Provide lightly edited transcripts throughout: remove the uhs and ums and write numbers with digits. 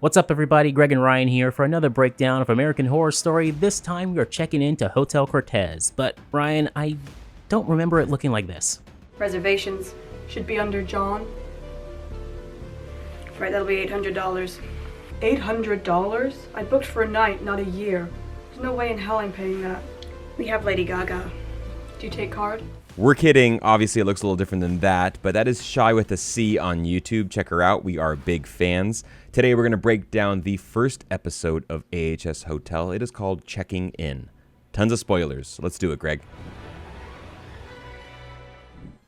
What's up, everybody? Greg and Ryan here for another breakdown of American Horror Story. This time we are checking into Hotel Cortez, but Ryan, I don't remember it looking like this. Reservations should be under John. Right, that'll be $800. $800? I booked for a night, not a year. There's no way in hell I'm paying that. We have Lady Gaga. Do you take card? We're kidding. Obviously, it looks a little different than that, but that is Shy with a C on YouTube. Check her out. We are big fans. Today, we're going to break down the first episode of AHS Hotel. It is called Checking In. Tons of spoilers. Let's do it, Greg.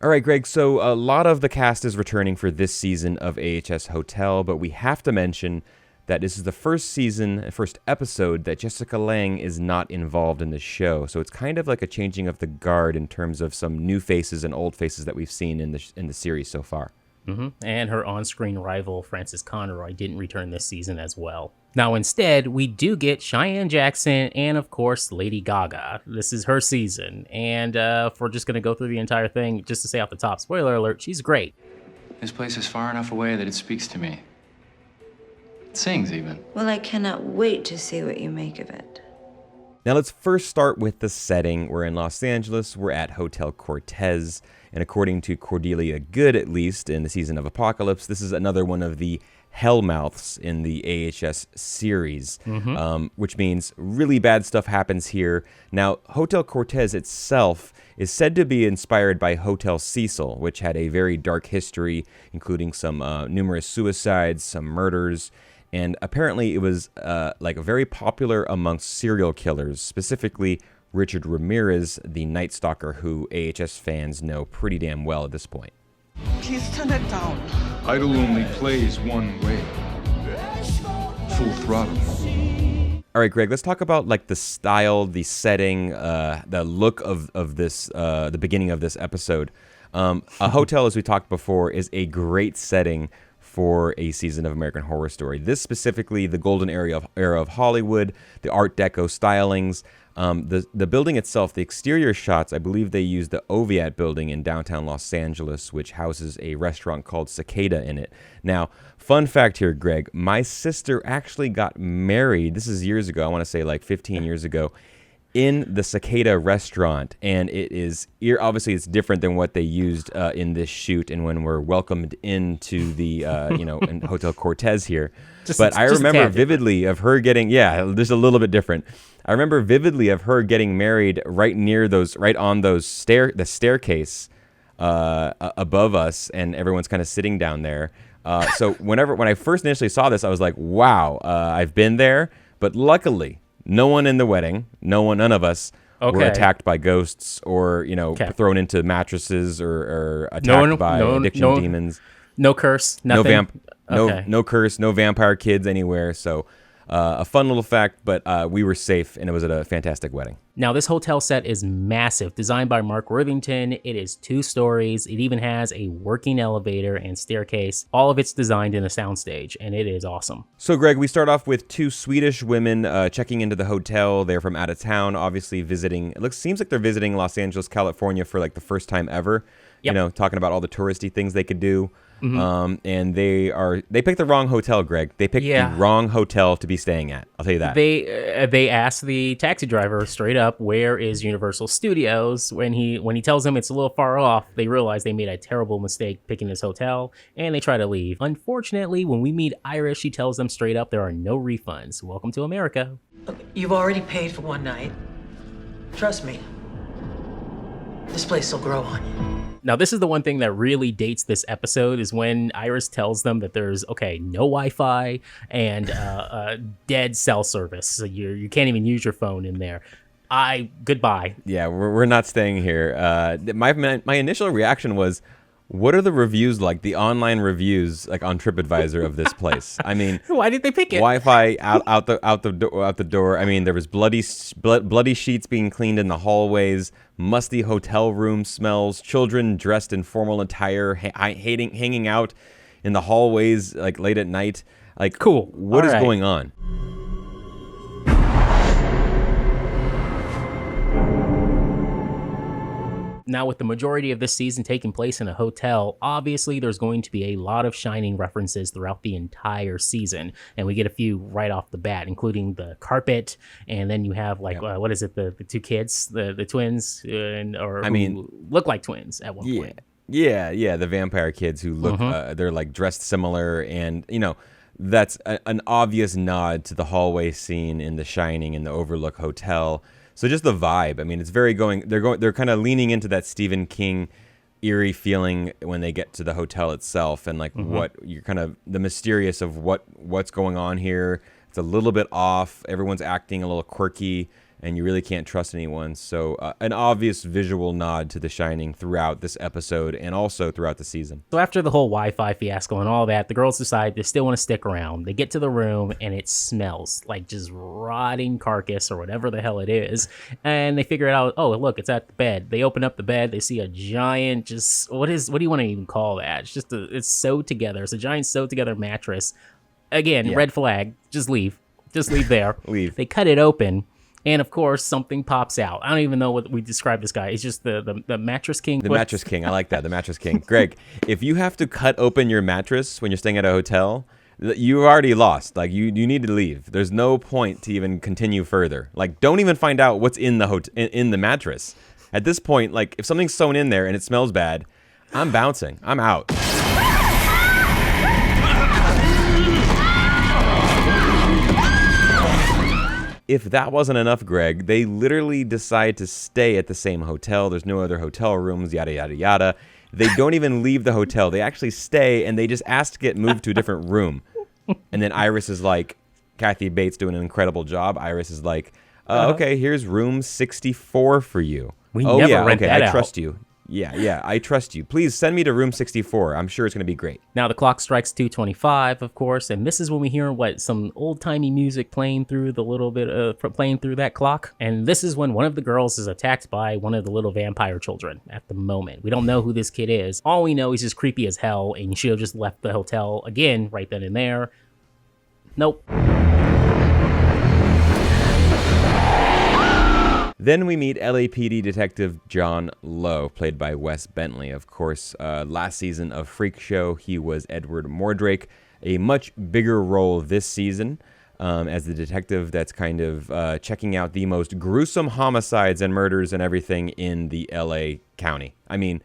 All right, Greg, so a lot of the cast is returning for this season of AHS Hotel, but we have to mention that this is the first episode that Jessica Lange is not involved in the show. So it's kind of like a changing of the guard in terms of some new faces and old faces that we've seen in the series so far. Mm-hmm. And her on-screen rival, Frances Conroy, didn't return this season as well. Now, instead, we do get Cheyenne Jackson and, of course, Lady Gaga. This is her season. And if we're just going to go through the entire thing, just to say off the top, spoiler alert, she's great. This place is far enough away that it speaks to me. It sings, even. Well, I cannot wait to see what you make of it. Now, let's first start with the setting. We're in Los Angeles. We're at Hotel Cortez. And according to Cordelia Good, at least, in the season of Apocalypse, this is another one of the hellmouths in the AHS series, which means really bad stuff happens here. Now, Hotel Cortez itself is said to be inspired by Hotel Cecil, which had a very dark history, including some numerous suicides, some murders, and apparently it was very popular amongst serial killers, specifically Richard Ramirez, the Night Stalker, who AHS fans know pretty damn well at this point. Please turn it down. Idol only plays one way. Full throttle. All right, Greg, let's talk about like the style, the setting, the look of this, the beginning of this episode. A hotel, as we talked before, is a great setting for a season of American Horror Story. This specifically, the golden era of Hollywood, the Art Deco stylings, the building itself, the exterior shots, I believe they used the Oviatt building in downtown Los Angeles, which houses a restaurant called Cicada in it. Now, fun fact here, Greg, my sister actually got married, this is years ago, I want to say like 15 years ago, in the Cicada restaurant, and it is obviously it's different than what they used in this shoot and when we're welcomed into the in Hotel Cortez here. But I remember vividly of her getting there's a little bit different. I remember vividly of her getting married right on the staircase above us, and everyone's kind of sitting down there. So when I first initially saw this, I was like, wow, I've been there, but luckily. No one in the wedding, none of us were attacked by ghosts or, thrown into mattresses or attacked by addiction demons. No curse, nothing. No curse, no vampire kids anywhere. So a fun little fact, but we were safe and it was at a fantastic wedding. Now, this hotel set is massive, designed by Mark Worthington. It is 2 stories. It even has a working elevator and staircase. All of it's designed in a soundstage, and it is awesome. So, Greg, we start off with 2 Swedish women checking into the hotel. They're from out of town, obviously visiting. Seems like they're visiting Los Angeles, California for like the first time ever. Yep. Talking about all the touristy things they could do. Mm-hmm. And they picked the wrong hotel, Greg. They picked the wrong hotel to be staying at. I'll tell you that. They asked the taxi driver straight up, where is Universal Studios? When he tells them it's a little far off, they realize they made a terrible mistake picking this hotel, and they try to leave. Unfortunately, when we meet Iris, she tells them straight up there are no refunds. Welcome to America. You've already paid for one night. Trust me. This place will grow on you. Now, this is the one thing that really dates this episode is when Iris tells them that there's, no Wi-Fi and dead cell service. So you can't even use your phone in there. Goodbye. Yeah, we're not staying here. My initial reaction was, what are the reviews like? The online reviews like on TripAdvisor of this place. I mean, why did they pick it? Wi-Fi out the door. I mean, there was bloody sheets being cleaned in the hallways, musty hotel room smells, children dressed in formal attire, hanging out in the hallways like late at night. Like, cool. What is going on? Now, with the majority of this season taking place in a hotel, obviously there's going to be a lot of Shining references throughout the entire season. And we get a few right off the bat, including the carpet. And then you have what is it? The two kids, the twins, who look like twins at one point. Yeah. The vampire kids who look, they're like dressed similar. And, that's an obvious nod to the hallway scene in The Shining in the Overlook Hotel. So just the vibe. I mean, it's very they're kind of leaning into that Stephen King eerie feeling when they get to the hotel itself, and what you're kind of the mysterious of what's going on here. It's a little bit off. Everyone's acting a little quirky, and you really can't trust anyone. So an obvious visual nod to The Shining throughout this episode and also throughout the season. So after the whole Wi-Fi fiasco and all that, the girls decide they still want to stick around. They get to the room and it smells like just rotting carcass or whatever the hell it is. And they figure out, oh, look, it's at the bed. They open up the bed. They see a giant what do you want to even call that? It's sewed together. It's a giant sewed together mattress. Again, red flag. Just leave. Just leave there. Leave. They cut it open. And of course, something pops out. I don't even know what we describe this guy. It's just the mattress king. The mattress king. I like that. The mattress king. Greg, if you have to cut open your mattress when you're staying at a hotel, you already lost. You need to leave. There's no point to even continue further. Don't even find out what's in the in the mattress. At this point, if something's sewn in there and it smells bad, I'm bouncing. I'm out. If that wasn't enough, Greg, they literally decide to stay at the same hotel. There's no other hotel rooms, yada, yada, yada. They don't even leave the hotel. They actually stay, and they just ask to get moved to a different room. And then Iris is like, Kathy Bates doing an incredible job. Iris is like, okay, here's room 64 for you. We never rent that out. I trust you. Yeah, I trust you. Please send me to room 64. I'm sure it's going to be great. Now the clock strikes 2:25, of course, and this is when we hear some old-timey music playing through playing through that clock. And this is when one of the girls is attacked by one of the little vampire children at the moment. We don't know who this kid is. All we know, he's just creepy as hell, and you should have just left the hotel again right then and there. Nope. Then we meet LAPD Detective John Lowe, played by Wes Bentley. Of course, last season of Freak Show, he was Edward Mordrake. A much bigger role this season as the detective that's kind of checking out the most gruesome homicides and murders and everything in the LA County. I mean,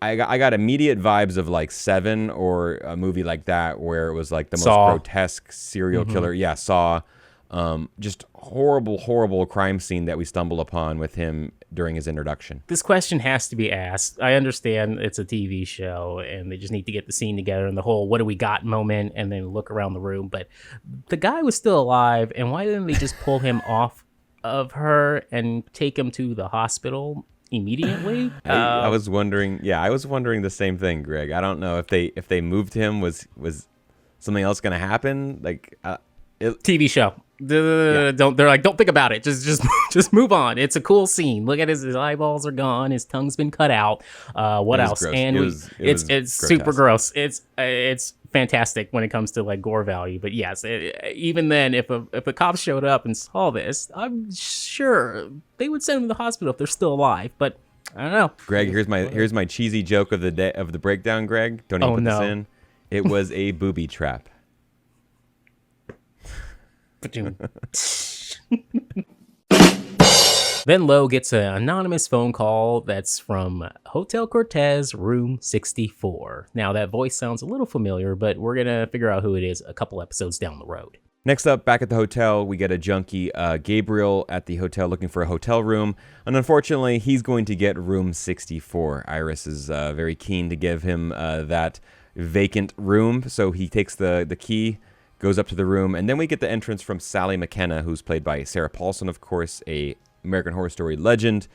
I got immediate vibes of Seven or a movie like that where it was the most grotesque serial killer. Yeah, Saw. Just horrible crime scene that we stumble upon with him during his introduction. This question has to be asked. I understand it's a TV show and they just need to get the scene together and the whole what do we got moment and then look around the room. But the guy was still alive, and why didn't they just pull him off of her and take him to the hospital immediately? I was wondering. Yeah, I was wondering the same thing, Greg. I don't know if they moved him. Was something else going to happen? TV show. Don't think about it. Just move on. It's a cool scene. Look at his eyeballs are gone. His tongue's been cut out. What else? Gross. And it's super gross. It's fantastic when it comes to gore value. But yes, even then, if a cop showed up and saw this, I'm sure they would send him to the hospital if they're still alive. But I don't know. Greg, here's my cheesy joke of the day of the breakdown. Greg, don't even put this in. It was a booby trap. Then Lowe gets an anonymous phone call that's from Hotel Cortez, room 64. Now, that voice sounds a little familiar, but we're going to figure out who it is a couple episodes down the road. Next up, back at the hotel, we get a junkie, Gabriel, at the hotel looking for a hotel room. And unfortunately, he's going to get room 64. Iris is very keen to give him that vacant room, so he takes the key, goes up to the room, and then we get the entrance from Sally McKenna, who's played by Sarah Paulson, of course, a American Horror Story legend.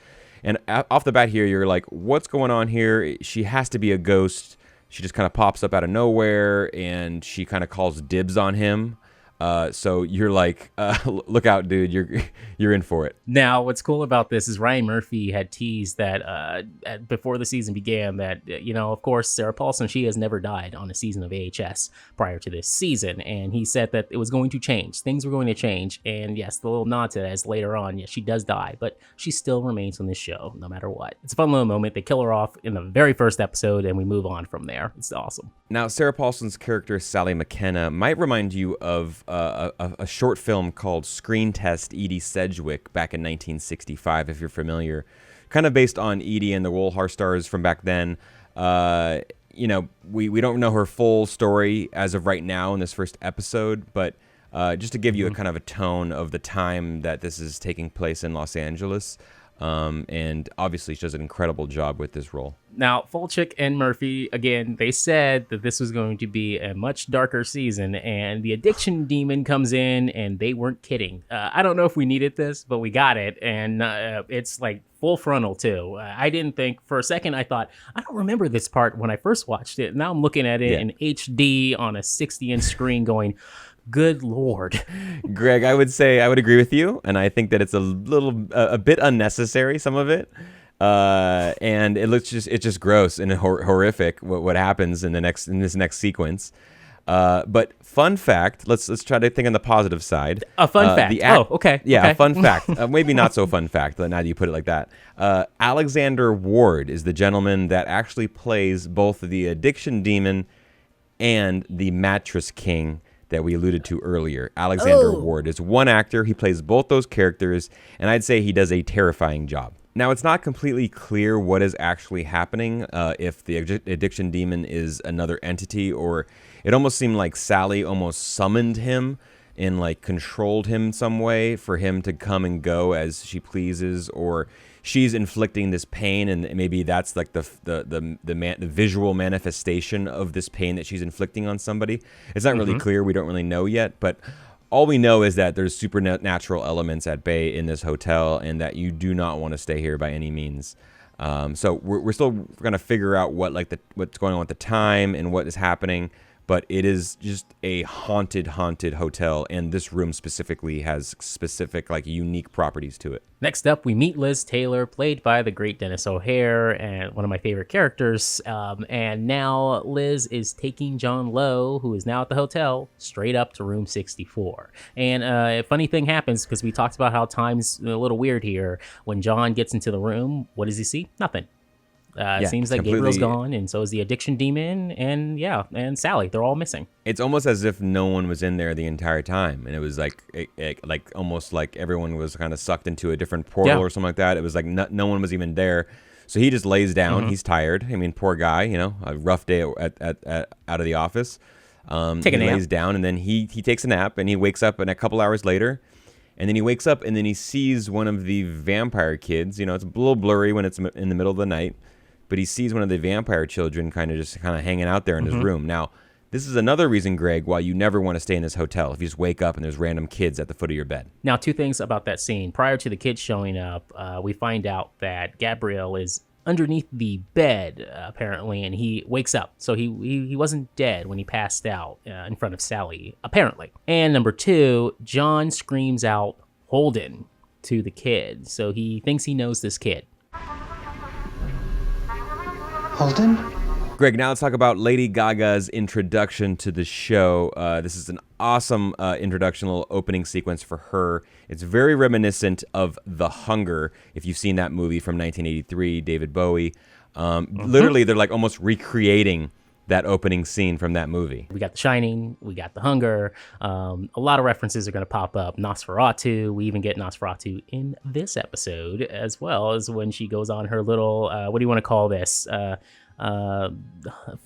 And off the bat here, you're like, what's going on here? She has to be a ghost. She just kind of pops up out of nowhere, and she kind of calls dibs on him. So you're like, look out, dude, you're in for it. Now, what's cool about this is Ryan Murphy had teased that before the season began that, of course, Sarah Paulson, she has never died on a season of AHS prior to this season. And he said that it was going to change. Things were going to change. And yes, the little nod to that is later on, yes, she does die, but she still remains on this show no matter what. It's a fun little moment. They kill her off in the very first episode and we move on from there. It's awesome. Now, Sarah Paulson's character, Sally McKenna, might remind you of a short film called Screen Test, Edie Sedgwick, back in 1965, if you're familiar. Kind of based on Edie and the Woolhar stars from back then. We don't know her full story as of right now in this first episode, but just to give you a kind of a tone of the time that this is taking place in Los Angeles. And obviously she does an incredible job with this role. Now, Fulchik and Murphy, again, they said that this was going to be a much darker season, and the addiction demon comes in, and they weren't kidding. I don't know if we needed this, but we got it, and it's like full frontal, too. I didn't think, for a second, I thought, I don't remember this part when I first watched it. Now I'm looking at it in HD on a 60-inch screen going, good Lord. Greg, I would agree with you, and I think that it's a bit unnecessary, some of it. And it's just gross and horrific what happens in this next sequence. But fun fact, let's try to think on the positive side. A fun fact. Okay. Yeah, okay. A fun fact. Maybe not so fun fact, now that you put it like that. Alexander Ward is the gentleman that actually plays both the addiction demon and the mattress king that we alluded to earlier. Alexander Ward is one actor. He plays both those characters, and I'd say he does a terrifying job. Now, it's not completely clear what is actually happening, if the addiction demon is another entity, or it almost seemed like Sally almost summoned him and like controlled him some way for him to come and go as she pleases, or she's inflicting this pain, and maybe that's like the visual manifestation of this pain that she's inflicting on somebody. It's not really clear. We don't really know yet, but all we know is that there's supernatural elements at bay in this hotel, and that you do not want to stay here by any means. So we're still going to figure out what's going on at the time and what is happening. But it is just a haunted hotel, and this room specifically has specific, unique properties to it. Next up, we meet Liz Taylor, played by the great Dennis O'Hare, and one of my favorite characters. And now Liz is taking John Lowe, who is now at the hotel, straight up to room 64. And a funny thing happens, because we talked about how time's a little weird here. When John gets into the room, what does he see? Nothing. Seems like Gabriel's gone, and so is the addiction demon, and Sally. They're all missing. It's almost as if no one was in there the entire time, and it was almost like everyone was kind of sucked into a different portal or something like that. It was like no one was even there. So he just lays down. He's tired. I mean, poor guy. A rough day at out of the office. Take a nap. Lays down, and then he takes a nap, and he wakes up, and a couple hours later. And then he wakes up, and then he sees one of the vampire kids. It's a little blurry when it's in the middle of the night. But he sees one of the vampire children kind of hanging out there in his room. Now, this is another reason, Greg, why you never want to stay in this hotel if you just wake up and there's random kids at the foot of your bed. Now, two things about that scene. Prior to the kids showing up, we find out that Gabriel is underneath the bed, apparently, and he wakes up. So he wasn't dead when he passed out in front of Sally, apparently. And number two, John screams out, Holden, to the kid. So he thinks he knows this kid. Holden? Greg, now let's talk about Lady Gaga's introduction to the show. This is an awesome introduction, little opening sequence for her. It's very reminiscent of The Hunger, if you've seen that movie from 1983, David Bowie. Literally, they're almost recreating that opening scene from that movie. We got The Shining, we got The Hunger. A lot of references are going to pop up. Nosferatu, we even get Nosferatu in this episode, as well as when she goes on her little, what do you want to call this?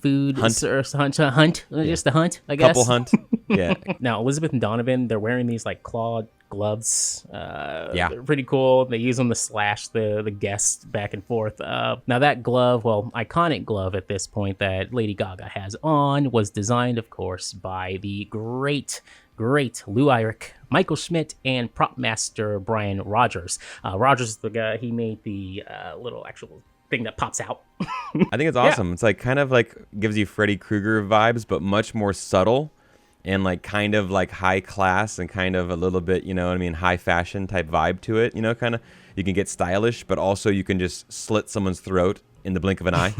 Food hunt. Hunt. Yeah. Just a hunt, I guess. Couple hunt. Yeah. Now, Elizabeth and Donovan, they're wearing these clawed gloves. They're pretty cool. They use them to slash the guests back and forth. Now that glove, iconic glove at this point that Lady Gaga has on, was designed, of course, by the great Lou Eyrich, Michael Schmidt, and prop master Brian Rogers. Rogers is the guy, he made the little actual thing that pops out. I think it's awesome. It's kind of gives you Freddy Krueger vibes, but much more subtle. and like kind of like high class and kind of a little bit, you know what I mean, high fashion type vibe to it, you know, kind of. You can get stylish, but also you can just slit someone's throat in the blink of an eye.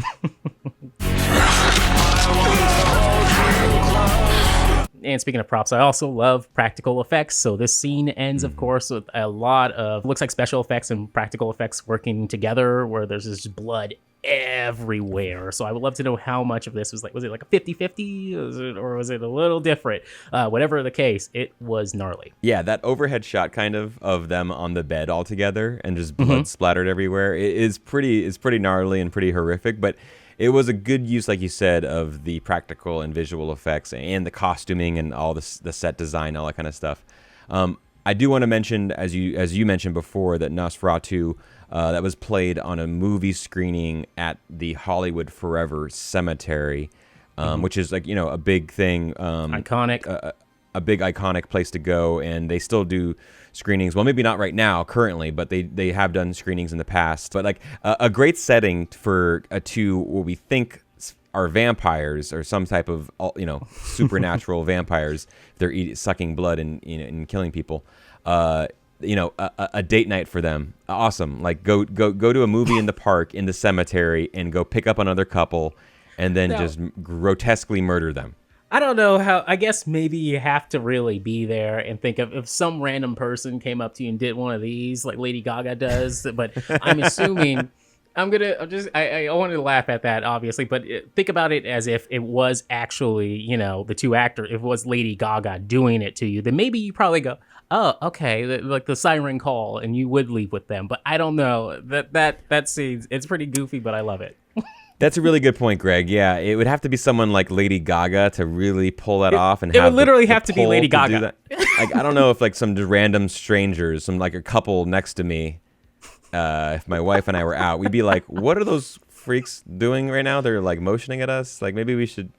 And speaking of props, I also love practical effects. So this scene ends, of course, with a lot of, looks like special effects and practical effects working together, where there's this blood everywhere. So I would love to know how much of this was like a 50-50 or was it a little different? Whatever the case, it was gnarly. Yeah, that overhead shot kind of them on the bed all together and just blood splattered everywhere. It's pretty gnarly and pretty horrific, but it was a good use, like you said, of the practical and visual effects and the costuming and all the set design, all that kind of stuff. I do want to mention, as you mentioned before, that Nosferatu that was played on a movie screening at the Hollywood Forever Cemetery, which is like, you know, a big thing, Iconic. a big iconic place to go, and they still do screenings. Well, maybe not right now currently, but they have done screenings in the past. But like a great setting for what we think are vampires or some type of, you know, supernatural vampires. They're sucking blood and, you know, and killing people. You know, a date night for them. Awesome. Like go to a movie in the park, in the cemetery, and go pick up another couple and then just grotesquely murder them. I don't know how, I guess maybe you have to really be there and think of if some random person came up to you and did one of these like Lady Gaga does, but I'm assuming I wanted to laugh at that, obviously, but think about it as if it was actually, you know, the two actors, if it was Lady Gaga doing it to you, then maybe you probably go, oh, okay, like the siren call, and you would leave with them. But I don't know, that scene, it's pretty goofy, but I love it. That's a really good point, Greg. Yeah, it would have to be someone like Lady Gaga to really pull that off, and it would literally have to be Lady Gaga. Like, I don't know if like some random strangers, some like a couple next to me, if my wife and I were out, we'd be like, "What are those freaks doing right now? They're like motioning at us. Like maybe we should."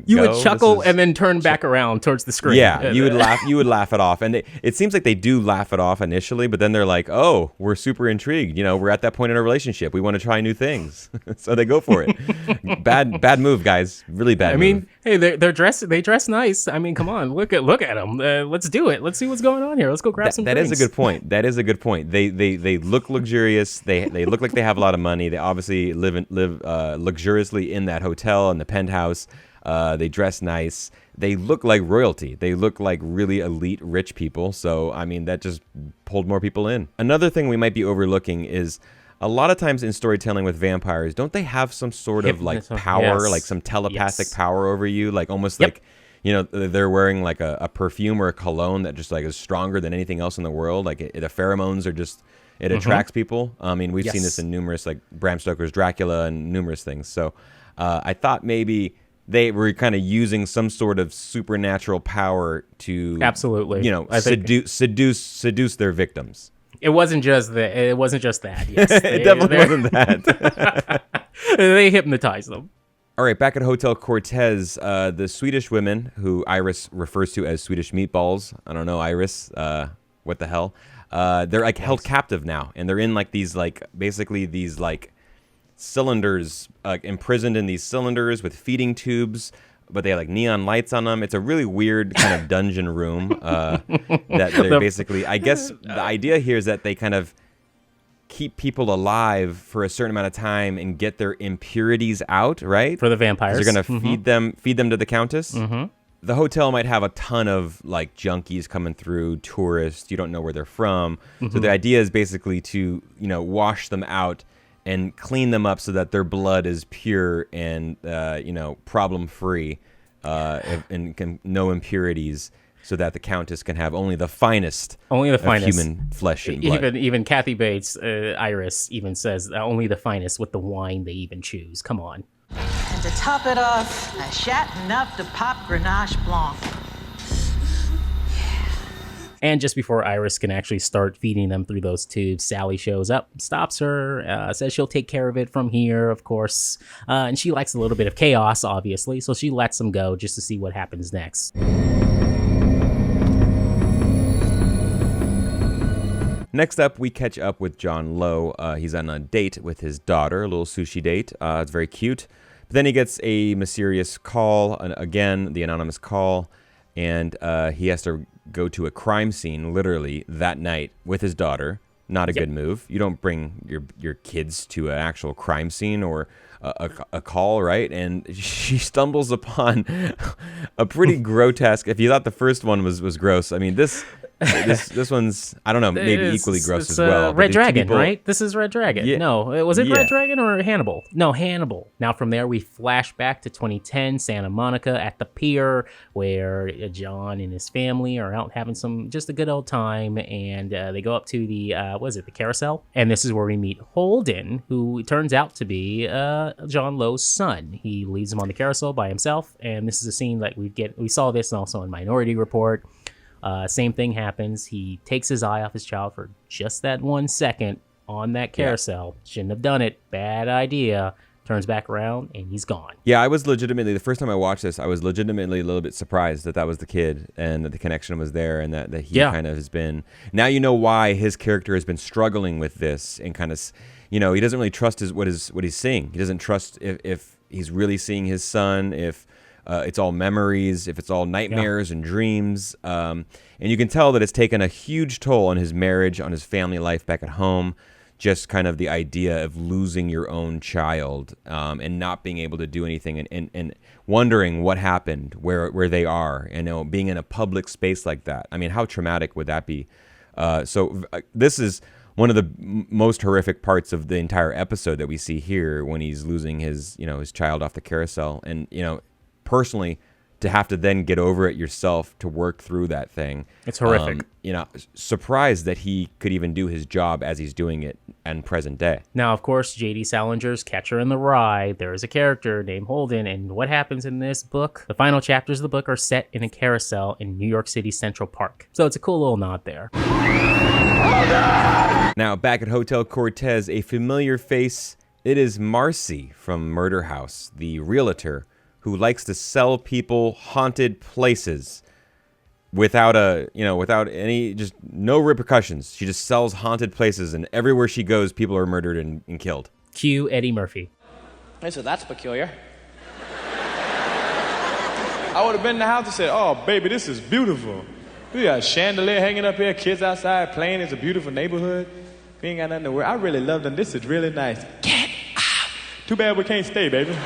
You would chuckle and then turn back around towards the screen. Yeah, you would laugh. You would laugh it off, and it seems like they do laugh it off initially, but then they're like, "Oh, we're super intrigued. You know, we're at that point in our relationship. We want to try new things." So they go for it. Bad move, guys. Really bad. I mean, hey, they dress nice. I mean, come on, look at them. Let's do it. Let's see what's going on here. Let's go grab some drinks. That is a good point. That is a good point. They look luxurious. They look like they have a lot of money. They obviously live luxuriously in that hotel in the penthouse. They dress nice. They look like royalty. They look like really elite rich people. So, I mean, that just pulled more people in. Another thing we might be overlooking is a lot of times in storytelling with vampires, don't they have some sort of like power, like some telepathic power over you? Like almost like, you know, they're wearing like a perfume or a cologne that just like is stronger than anything else in the world. Like the pheromones are just, it attracts people. I mean, we've seen this in numerous, like Bram Stoker's Dracula and numerous things. So I thought maybe they were kind of using some sort of supernatural power to you know, seduce their victims. It wasn't just that. It wasn't just that. Yes, it definitely wasn't that. They hypnotized them. All right, back at Hotel Cortez, the Swedish women, who Iris refers to as Swedish meatballs. I don't know, Iris. What the hell? They're like held captive now, and they're in like these basically these cylinders, imprisoned in these cylinders with feeding tubes, but they have like neon lights on them. It's a really weird kind of dungeon room that they're basically, I guess the idea here is that they kind of keep people alive for a certain amount of time and get their impurities out, right? For the vampires. They're going to feed them to the Countess. The hotel might have a ton of like junkies coming through, tourists. You don't know where they're from. So the idea is basically to, you know, wash them out and clean them up so that their blood is pure and, you know, problem-free and no impurities, so that the Countess can have only the finest of human flesh and blood. Even Kathy Bates, Iris, even says only the finest with the wine they even choose. Come on. And to top it off, a Chateauneuf de Pape Grenache Blanc. And just before Iris can actually start feeding them through those tubes, Sally shows up, stops her, says she'll take care of it from here, of course. And she likes a little bit of chaos, obviously, so she lets them go just to see what happens next. Next up, we catch up with John Lowe. He's on a date with his daughter, a little sushi date. It's very cute. But then he gets a mysterious call, again, the anonymous call. and he has to go to a crime scene literally that night with his daughter. Not a good move. You don't bring your kids to an actual crime scene or a call, right? And she stumbles upon a pretty grotesque. If you thought the first one was gross, I mean this one's, I don't know, maybe equally gross as well. Red Dragon, right? This is Red Dragon. Yeah. No, was it Red Dragon or Hannibal? No, Hannibal. Now from there we flash back to 2010, Santa Monica at the pier, where John and his family are out having just a good old time, and they go up to the the carousel, and this is where we meet Holden, who turns out to be John Lowe's son. He leaves him on the carousel by himself, and this is a scene that we saw this also in Minority Report. Same thing happens. He takes his eye off his child for just that 1 second on that carousel. Shouldn't have done it. Bad idea. Turns back around and he's gone. Yeah, I was legitimately, the first time I watched this, I was legitimately a little bit surprised that was the kid and that the connection was there, and that he kind of has been. Now you know why his character has been struggling with this, and kind of, he doesn't really trust what he's seeing. He doesn't trust if he's really seeing his son, if it's all memories, if it's all nightmares and dreams. And you can tell that it's taken a huge toll on his marriage, on his family life back at home. Just kind of the idea of losing your own child and not being able to do anything, and wondering what happened, where they are, and being in a public space like that. I mean, how traumatic would that be? So this is one of the most horrific parts of the entire episode that we see here, when he's losing his child off the carousel. And personally, to have to then get over it yourself, to work through that thing. It's horrific. Surprised that he could even do his job as he's doing it in present day. Now, of course, J.D. Salinger's Catcher in the Rye, there is a character named Holden, and what happens in this book? The final chapters of the book are set in a carousel in New York City Central Park. So it's a cool little nod there. Now, back at Hotel Cortez, a familiar face. It is Marcy from Murder House, the realtor who likes to sell people haunted places without any, just no repercussions. She just sells haunted places, and everywhere she goes, people are murdered and killed. Cue Eddie Murphy. Hey, so that's peculiar. I would have been in the house and said, "Oh, baby, this is beautiful. We got a chandelier hanging up here, kids outside playing. It's a beautiful neighborhood. We ain't got nothing to worry. I really love them. This is really nice. Get out. Too bad we can't stay, baby."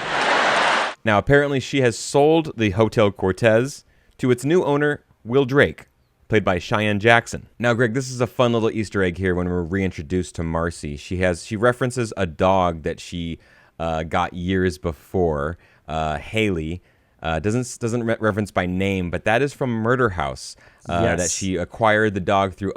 Now, apparently she has sold the Hotel Cortez to its new owner, Will Drake, played by Cheyenne Jackson. Now, Greg, this is a fun little Easter egg here when we're reintroduced to Marcy. She references a dog that she got years before, Haley. Doesn't reference by name, but that is from Murder House. That she acquired the dog through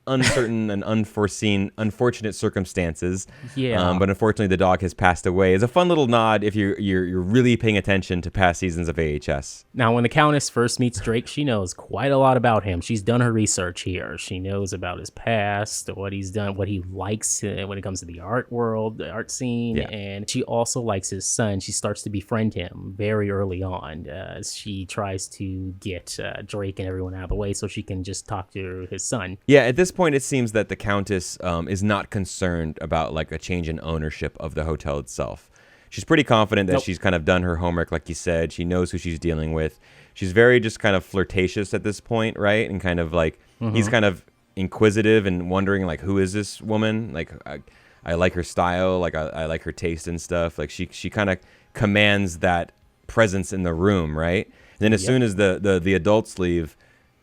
uncertain and unfortunate circumstances. But unfortunately, the dog has passed away. It's a fun little nod if you're really paying attention to past seasons of AHS. Now, when the Countess first meets Drake, she knows quite a lot about him. She's done her research here. She knows about his past, what he's done, what he likes when it comes to the art world, the art scene, and she also likes his son. She starts to befriend him very early on. She tries to get Drake and everyone out of the way so she can just talk to his son. Yeah, at this point, it seems that the Countess is not concerned about like a change in ownership of the hotel itself. She's pretty confident that she's kind of done her homework, like you said. She knows who she's dealing with. She's very just kind of flirtatious at this point, right? And kind of like he's kind of inquisitive and wondering like, who is this woman? Like, I like her style, like I like her taste and stuff. Like she kind of commands that presence in the room, right? And then as soon as the adults leave,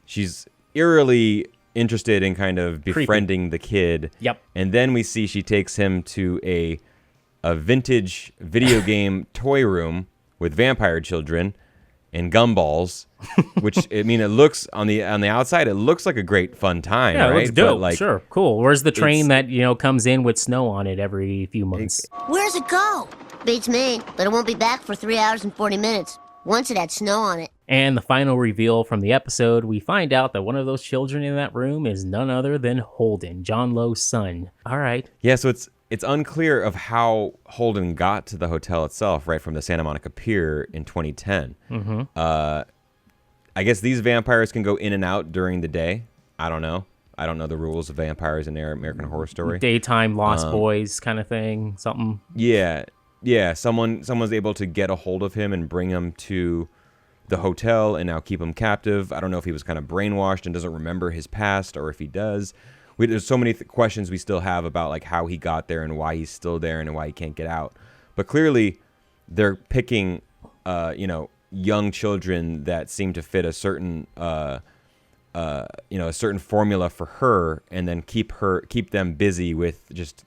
she's eerily interested in kind of befriending the kid. And then we see she takes him to a vintage video game toy room with vampire children and gumballs, which I mean, it looks on the outside, it looks like a great fun time. Yeah, right? it looks dope. But like, sure, cool. Where's the train that comes in with snow on it every few months? Where's it go? Beats me, but it won't be back for 3 hours and 40 minutes. Once it had snow on it. And the final reveal from the episode, we find out that one of those children in that room is none other than Holden, John Lowe's son. All right. Yeah, so it's unclear of how Holden got to the hotel itself, right, from the Santa Monica Pier in 2010. I guess these vampires can go in and out during the day. I don't know. I don't know the rules of vampires in American Horror Story. Daytime Lost Boys kind of thing, something. Yeah. Someone's able to get a hold of him and bring him to the hotel and now keep him captive. I don't know if he was kind of brainwashed and doesn't remember his past, or if he does. There's so many questions we still have about like how he got there and why he's still there and why he can't get out. But clearly, they're picking, young children that seem to fit a certain, a certain formula for her, and then keep them busy with just,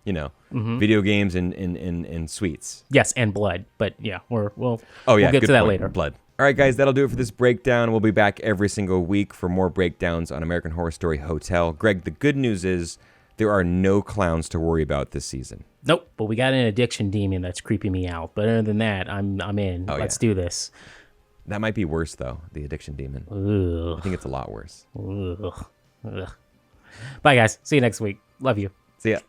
video games and sweets. Yes, and blood. But yeah, we'll Oh yeah, get good to that point. later. Blood. All right, guys, that'll do it for this breakdown. We'll be back every single week for more breakdowns on American Horror Story Hotel. Greg, the good news is there are no clowns to worry about this season. Nope, but we got an addiction demon that's creeping me out. But other than that, I'm in. Let's do this. That might be worse, though, the addiction demon. Ugh. I think it's a lot worse. Ugh. Bye, guys. See you next week. Love you. See ya.